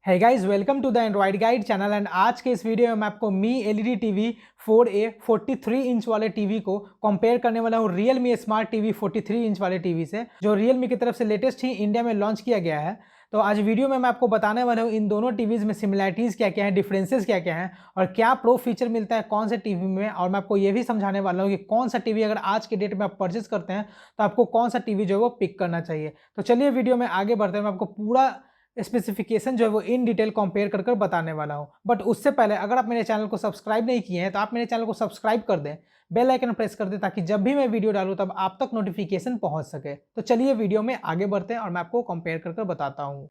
है guys, welcome to the Android guide channel. And आज के इस वीडियो में मैं आपको Mi LED TV 4A 43 inch वाले टीवी को कंपेयर करने वाला हूँ Realme स्मार्ट टीवी 43 इंच वाले टीवी से, जो Realme की तरफ से लेटेस्ट ही इंडिया में लॉन्च किया गया है। तो आज वीडियो में मैं आपको बताने वाला हूँ इन दोनों टीवीज़ में सिमिलैरिटीज़ क्या क्या है, डिफरेंसेस क्या क्या हैं और क्या प्रो फीचर मिलता है कौन से टीवी में। और मैं आपको ये भी समझाने वाला हूँ कि कौन सा टीवी अगर आज के डेट में आप परचेस करते हैं तो आपको कौन सा टीवी जो है वो पिक करना चाहिए। तो चलिए वीडियो में आगे बढ़ते हैं, मैं आपको पूरा स्पेसिफिकेशन जो है वो इन डिटेल कंपेयर कर बताने वाला हूँ। बट उससे पहले अगर आप मेरे चैनल को सब्सक्राइब नहीं किए हैं तो आप मेरे चैनल को सब्सक्राइब कर दें, बेल आइकन प्रेस कर दें ताकि जब भी मैं वीडियो डालूँ तब आप तक नोटिफिकेशन पहुँच सके। तो चलिए वीडियो में आगे बढ़ते हैं और मैं आपको कंपेयर कर बताता हूँ।